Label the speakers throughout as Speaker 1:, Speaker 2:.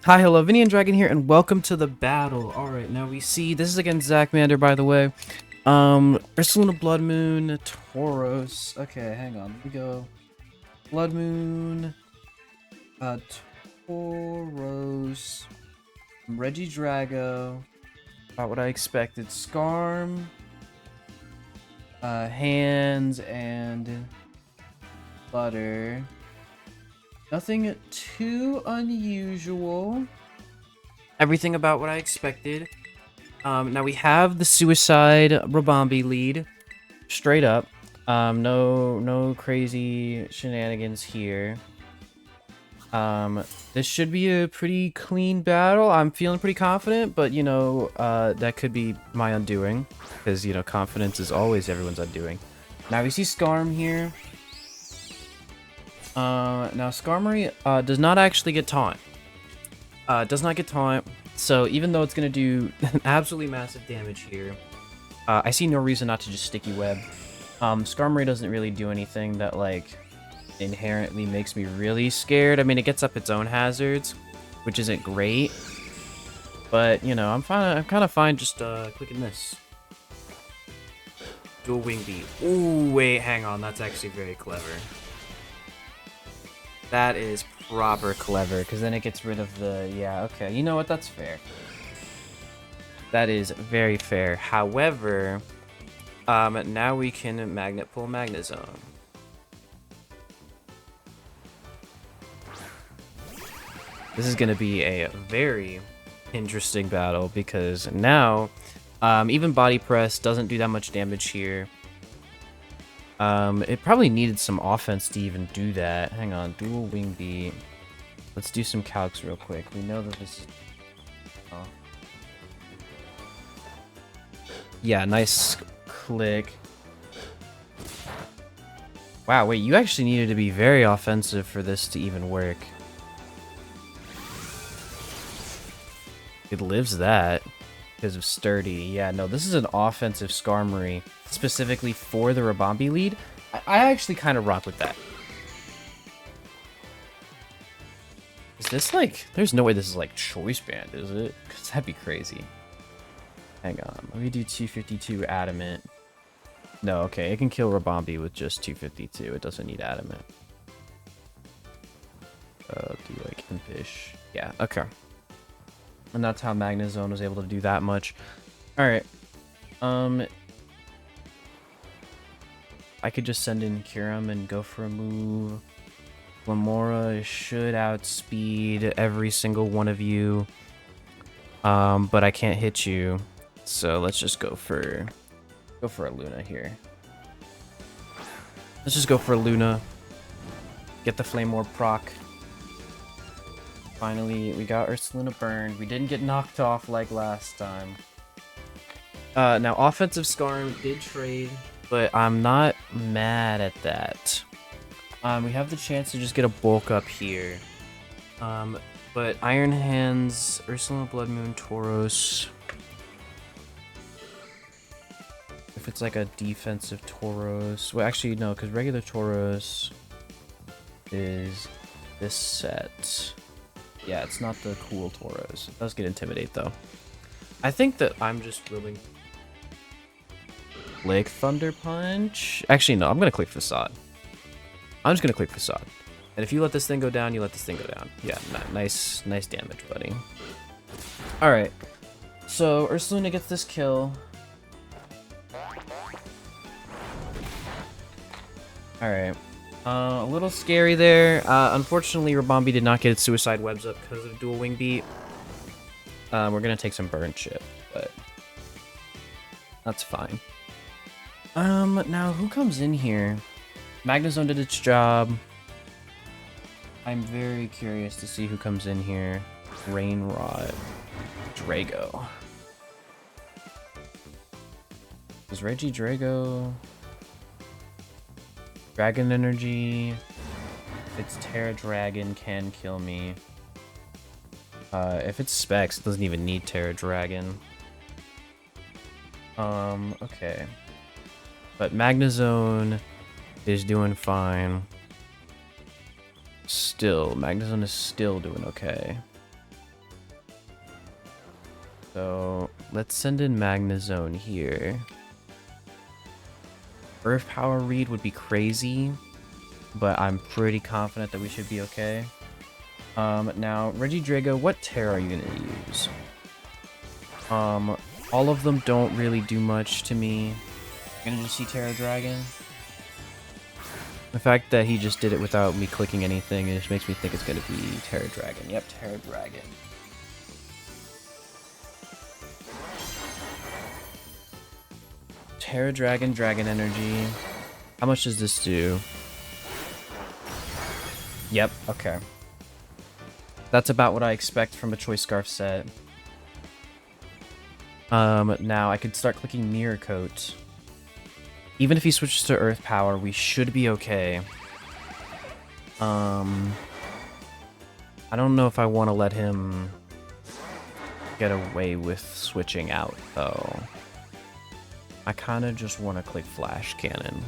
Speaker 1: Hi, hello, VinnyEndDragon here, and welcome to the battle. Alright, now we see, this is against Zachmander, by the way. Ursulina Blood Moon, Tauros. Okay, hang on, let me go. Blood Moon, Tauros, Regidrago. About what I expected. Skarm, Hands, and Butter. Nothing too unusual. Everything about what I expected. Now we have the Suicide Rabambi lead, straight up. No crazy shenanigans here. This should be a pretty clean battle. I'm feeling pretty confident, but you know, that could be my undoing, because you know, confidence is always everyone's undoing. Now we see Skarm here. Now Skarmory does not actually get taunt. Does not get taunt. So even though it's gonna do absolutely massive damage here, I see no reason not to just Sticky Web. Skarmory doesn't really do anything that like inherently makes me really scared. I mean, it gets up its own hazards, which isn't great, but you know, I'm kind of fine just clicking this. Dual Wing Beat. Ooh, wait, hang on. That's actually very clever. That is proper clever, because then it gets rid of the... Yeah, okay. You know what? That's fair. That is very fair. However, now we can Magnet Pull Magnezone. This is going to be a very interesting battle, because now, even Body Press doesn't do that much damage here. It probably needed some offense to even do that. Hang on, Dual Wing Beat. Let's do some calcs real quick. We know that this is... Oh. Yeah, nice click. Wow, wait, you actually needed to be very offensive for this to even work. It lives that because of Sturdy. Yeah, no, this is an offensive Skarmory specifically for the Rabambi lead. I actually kind of rock with that. Is this like... There's no way this is like Choice Band, is it? Because that'd be crazy. Hang on, let me do 252 Adamant. No, okay, it can kill Rabambi with just 252. It doesn't need Adamant. Do like Impish. Yeah, okay. And that's how Magnezone was able to do that much. Alright. I could just send in Kyurem and go for a move. Lamora should outspeed every single one of you. But I can't hit you. So let's just go for a Luna here. Let's just go for a Luna. Get the Flame Orb proc. Finally, we got Ursulina burned. We didn't get knocked off like last time. Now, offensive Skarm did trade, but I'm not mad at that. We have the chance to just get a bulk up here. But Iron Hands, Ursulina Blood Moon, Tauros. If it's like a defensive Tauros. Well, actually, no, because regular Tauros is this set. Yeah, it's not the cool Tauros. It does get Intimidate, though. I think that I'm just willing... Click Thunder Punch? Actually, no, I'm going to click Facade. I'm just going to click Facade. And if you let this thing go down, you let this thing go down. Yeah, nice damage, buddy. Alright. So, Ursulina gets this kill. Alright. A little scary there. Unfortunately, Rabambi did not get its Suicide Webs up because of Dual Wing Beat. We're going to take some Burn Chip, but that's fine. Now, who comes in here? Magnezone did its job. I'm very curious to see who comes in here. Rainrod. Drago. Is Regidrago... Dragon Energy... If it's Terra Dragon, can kill me. If it's Specs, it doesn't even need Terra Dragon. Okay. But Magnezone is doing fine. Still, Magnezone is still doing okay. So let's send in Magnezone here. Earth Power Read would be crazy, but I'm pretty confident that we should be okay. Now, Regidrago, what Terra are you gonna use? All of them don't really do much to me. I'm gonna just see Terra Dragon. The fact that he just did it without me clicking anything, it just makes me think it's gonna be Terra Dragon. Yep, Terra Dragon. Terra Dragon, Dragon Energy. How much does this do? Yep, okay. That's about what I expect from a Choice Scarf set. Now I could start clicking Mirror Coat. Even if he switches to Earth Power, we should be okay. I don't know if I want to let him get away with switching out, though. I kind of just want to click Flash Cannon.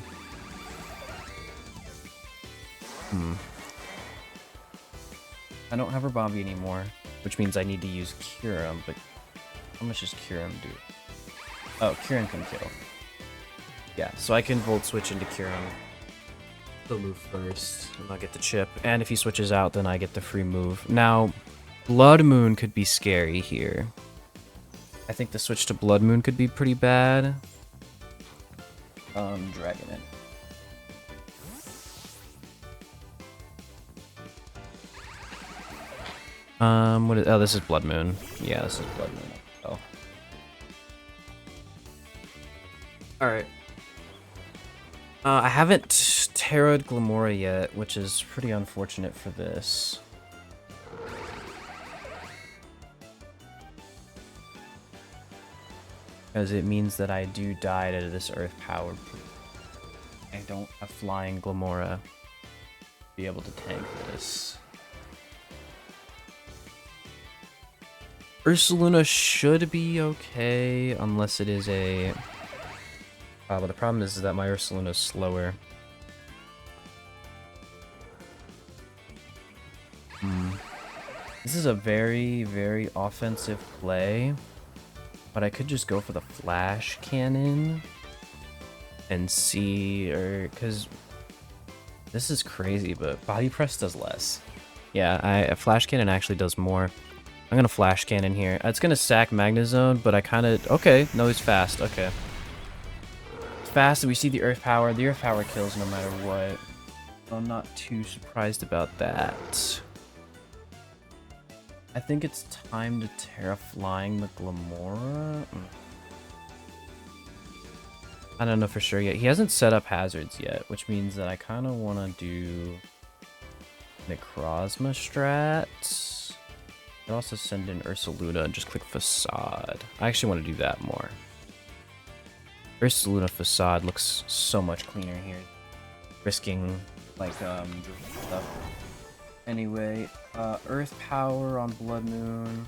Speaker 1: I don't have Rabombi anymore, which means I need to use Kyurem, but how much does Kyurem do? Oh, Kyurem can kill. Yeah, so I can Volt Switch into Kyurem. He'll move first, and I'll get the chip. And if he switches out, then I get the free move. Now, Blood Moon could be scary here. I think the switch to Blood Moon could be pretty bad. Dragon it. What is, oh, this is Blood Moon. Yeah, this is Blood Moon. Oh. Alright. I haven't Terra'd Glamora yet, which is pretty unfortunate for this. Because it means that I do die to this Earth Power. I don't have Flying Glamora to be able to tank this. Ursaluna should be okay, unless it is a... but the problem is that my Ursaluna is slower. This is a very, very offensive play. But I could just go for the Flash Cannon and see, or because this is crazy, but Body Press does less. Yeah, a Flash Cannon actually does more. I'm gonna Flash Cannon here. It's gonna sack Magnezone, but I kind of okay. No, he's fast. Okay, it's fast, and we see the Earth Power. The Earth Power kills no matter what. I'm not too surprised about that. I think it's time to Terra Flying the Glamora. I don't know for sure yet. He hasn't set up hazards yet, which means that I kind of want to do Necrozma strat. I'd also send in Ursaluna and just click Facade. I actually want to do that more. Ursaluna Facade looks so much cleaner here. Risking, like, stuff. Anyway, Earth Power on Blood Moon.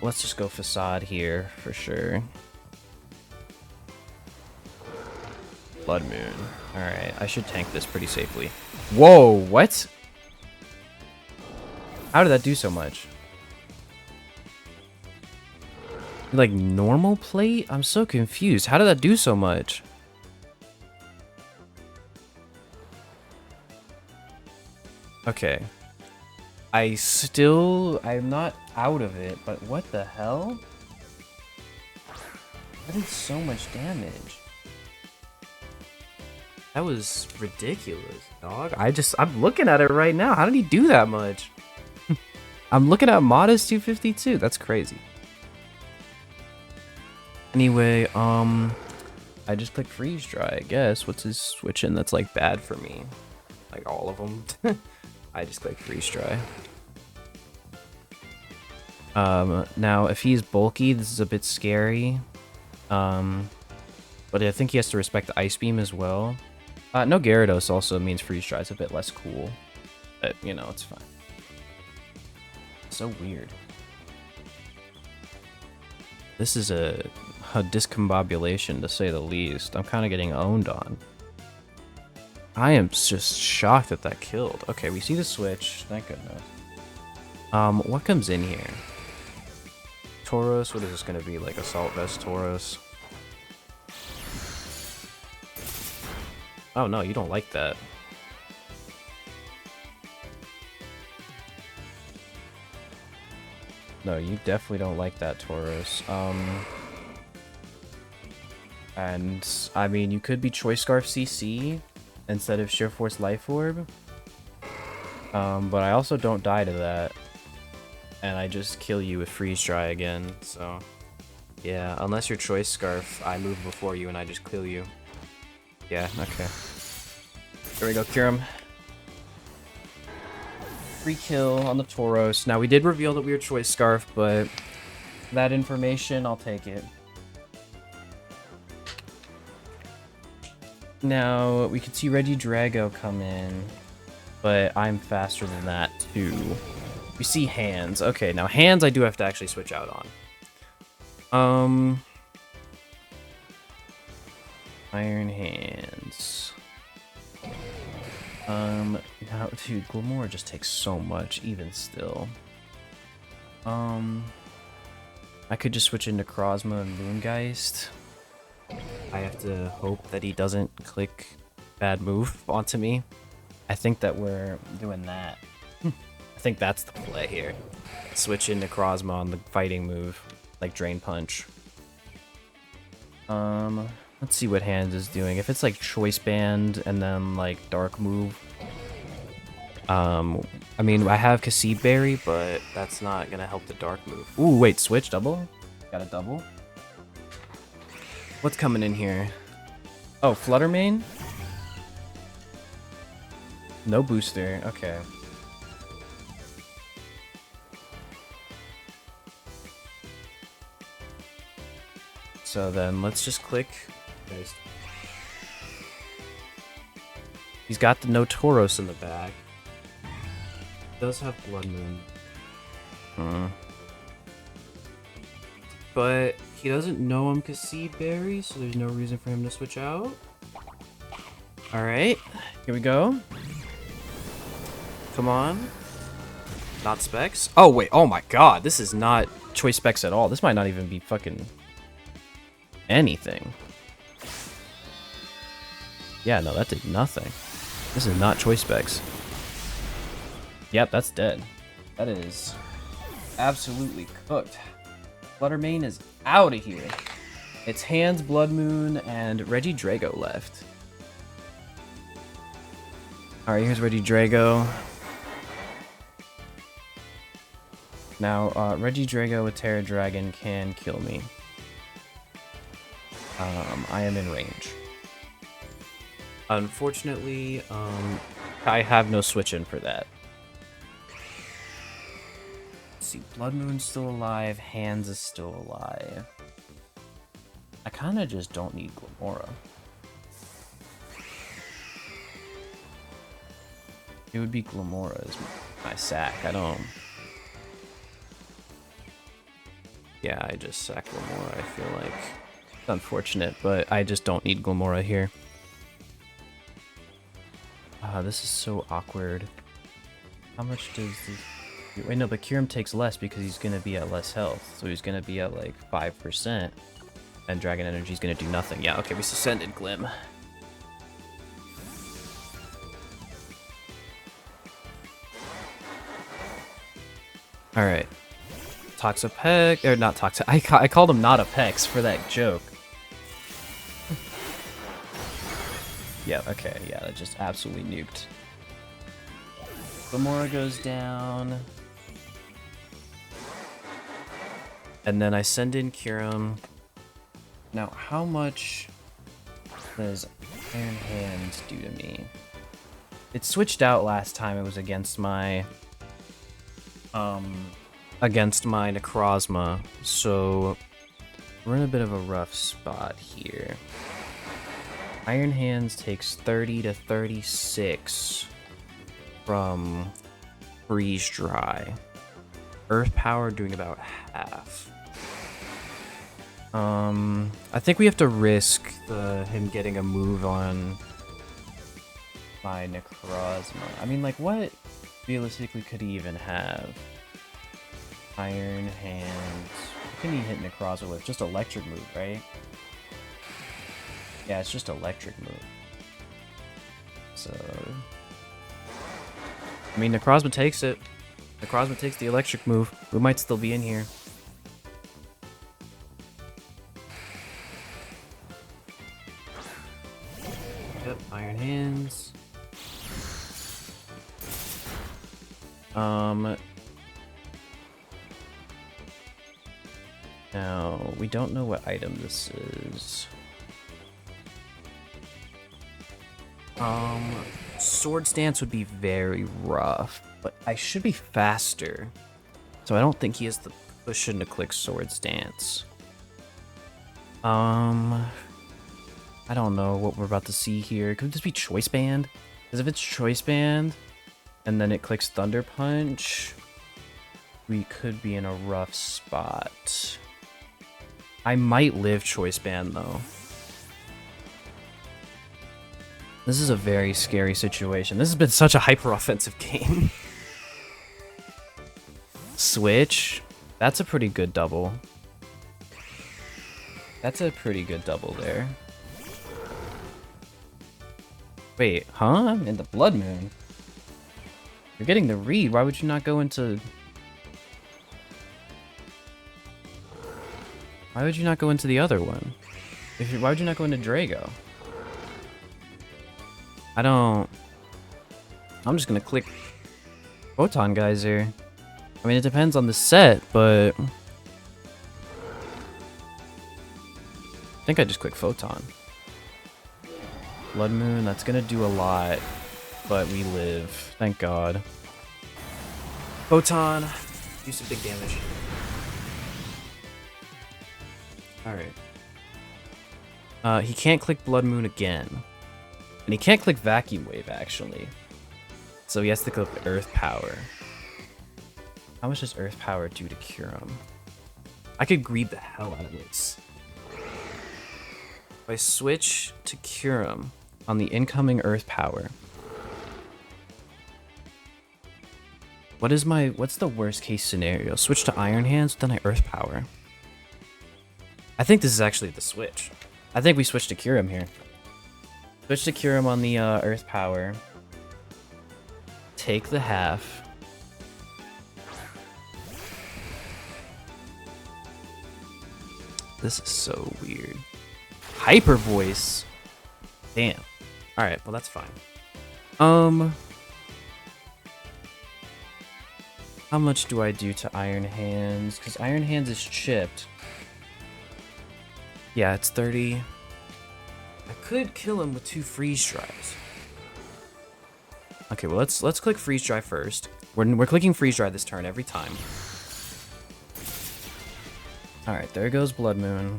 Speaker 1: Let's just go Facade here for sure. Blood Moon. Alright, I should tank this pretty safely. Whoa, what? How did that do so much? Like normal plate? I'm so confused. How did that do so much? Okay. I'm not out of it, but what the hell? That did so much damage. That was ridiculous, dog. I'm looking at it right now. How did he do that much? I'm looking at Modest 252. That's crazy. Anyway, I just clicked Freeze Dry, I guess. What's his switch in that's like bad for me? Like all of them. I just clicked Freeze Dry. Now if he's bulky, this is a bit scary. But I think he has to respect the Ice Beam as well. No Gyarados also means Freeze Dry is a bit less cool. But, you know, it's fine. So weird. This is a discombobulation, to say the least. I'm kind of getting owned on. I am just shocked that that killed. Okay, we see the switch. Thank goodness. What comes in here? Tauros? What is this gonna be? Like Assault Vest Tauros? Oh no, you don't like that. No, you definitely don't like that, Tauros. And, I mean, you could be Choice Scarf CC instead of Sheer Force Life Orb. But I also don't die to that. And I just kill you with Freeze Dry again, so... Yeah, unless you're Choice Scarf, I move before you and I just kill you. Yeah, okay. There we go, Kyurem. Free kill on the Tauros. Now, we did reveal that we were Choice Scarf, but that information, I'll take it. Now, we could see VinnyEndDragon come in, but I'm faster than that, too. We see Hands. Okay, now Hands I do have to actually switch out on. Iron Hands. Now, dude, Glamora just takes so much, even still. I could just switch into Krozma and Moongeist. I have to hope that he doesn't click bad move onto me. I think that we're doing that. I think that's the play here. Switch into Krozma on the fighting move, like Drain Punch. Let's see what Hands is doing. If it's like Choice Band and then like Dark Move. I mean, I have Cassie Berry, but that's not gonna help the Dark Move. Ooh, wait, switch double? Got a double? What's coming in here? Oh, Flutter Mane? No booster, okay. So then let's just click. He's got the no Tauros in the back. Does have Blood Moon. But he doesn't know I'm Cassie Berry, so there's no reason for him to switch out. Alright, here we go. Come on. Not Specs. Oh, wait. Oh my god. This is not Choice Specs at all. This might not even be fucking anything. Yeah, no, that did nothing. This is not Choice Specs. Yep, that's dead. That is absolutely cooked. Fluttermane is out of here. It's Hands, Blood Moon, and VinnyEndDragon left. Alright, here's VinnyEndDragon. Now, VinnyEndDragon with Terra Dragon can kill me. I am in range. Unfortunately, I have no switch in for that. Let's see, Blood Moon's still alive, Hands is still alive. I kind of just don't need Glamora. It would be Glamora as my sack. I don't... Yeah, I just sack Glamora, I feel like. It's unfortunate, but I just don't need Glamora here. This is so awkward. How much does this... Wait, no, but Kyurem takes less because he's going to be at less health. So he's going to be at like 5%. And Dragon Energy's going to do nothing. Yeah, okay, we suspended Glim. Alright. Toxapex, or not Toxic. I called him not a Pex for that joke. Yeah, okay, yeah, that just absolutely nuked. Glamora goes down. And then I send in Kyurem. Now, how much does Iron Hands do to me? It switched out last time. It was against my Necrozma, so we're in a bit of a rough spot here. Iron Hands takes 30 to 36 from Freeze Dry. Earth Power doing about half. I think we have to risk him getting a move on my Necrozma. I mean, like, what realistically could he even have? Iron Hands. What can he hit Necrozma with? Just electric move, right? Yeah, it's just electric move. So... I mean, Necrozma takes it. Necrozma takes the electric move. We might still be in here. Yep, Iron Hands. Now, we don't know what item this is. Sword Stance would be very rough, but I should be faster. So I don't think he has the cushion to click Sword Stance. I don't know what we're about to see here. Could this be Choice Band? Because if it's Choice Band, and then it clicks Thunder Punch, we could be in a rough spot. I might live Choice Band, though. This is a very scary situation. This has been such a hyper-offensive game. Switch. That's a pretty good double. That's a pretty good double there. Wait, huh? I'm in the Blood Moon. You're getting the read. Why would you not go into... Why would you not go into the other one? Why would you not go into Drago? I'm just gonna click Photon Geyser. I mean, it depends on the set, but... I think I just click Photon. Blood Moon, that's gonna do a lot, but we live. Thank God. Photon, do some big damage. Alright. He can't click Blood Moon again. And he can't click Vacuum Wave, actually. So he has to click Earth Power. How much does Earth Power do to cure him? I could greed the hell out of this. If I switch to cure him on the incoming Earth Power. What's the worst case scenario? Switch to Iron Hands, then I Earth Power. I think this is actually the switch. I think we switch to cure him here. Switch to cure him on the Earth Power. Take the half. This is so weird. Hyper Voice. Damn. Alright, well that's fine. How much do I do to Iron Hands? Because Iron Hands is chipped. Yeah, it's 30. I could kill him with 2 freeze drives. Okay, well let's click freeze dry first. We're clicking freeze dry this turn every time. All right, there goes Blood Moon.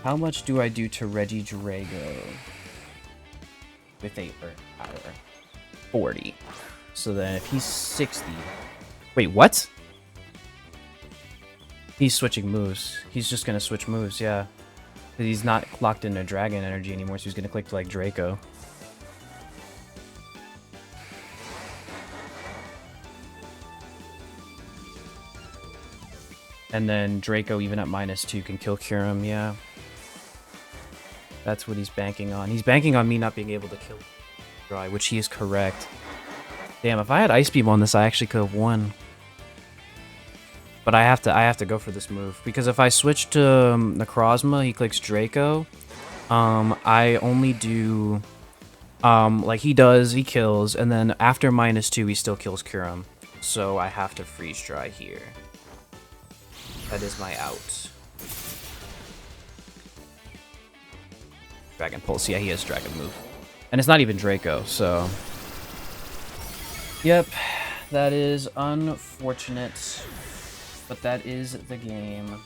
Speaker 1: How much do I do to Regidrago with a Earth Power? 40. So then if he's 60, wait, what? He's switching moves. He's just gonna switch moves, yeah. He's not locked into Dragon Energy anymore, so he's gonna click to like Draco. And then Draco, even at -2, can kill cure him, yeah. That's what he's banking on. He's banking on me not being able to kill Dry, which he is correct. Damn, if I had Ice Beam on this, I actually could have won. But I have to go for this move, because if I switch to Necrozma, he clicks Draco. I only do like he does, he kills, and then after -2, he still kills Kurum. So I have to freeze dry here. That is my out. Dragon Pulse, yeah, he has Dragon move, and it's not even Draco, so yep, that is unfortunate. But that is the game.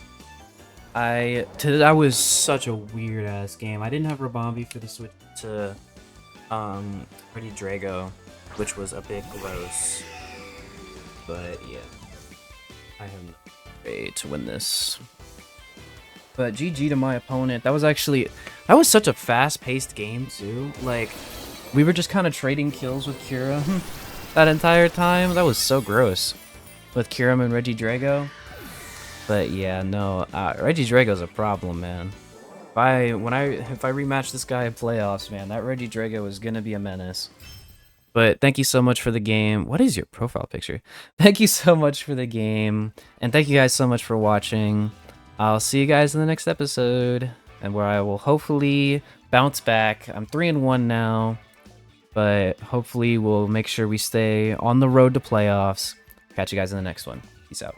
Speaker 1: That was such a weird ass game. I didn't have Rabombi for the switch to Regidrago, which was a bit gross. But yeah, I am not ready to win this. But GG to my opponent. That was such a fast-paced game too. Like, we were just kind of trading kills with Kira. that entire time. That was so gross with Kiram and Regidrago. But yeah, no, Regidrago's a problem, man. If I rematch this guy in playoffs, man, that Regidrago is gonna be a menace. But thank you so much for the game. What is your profile picture? Thank you so much for the game, and thank you guys so much for watching. I'll see you guys in the next episode, and where I will hopefully bounce back. I'm 3-1 now, but hopefully we'll make sure we stay on the road to playoffs. Catch you guys in the next one. Peace out.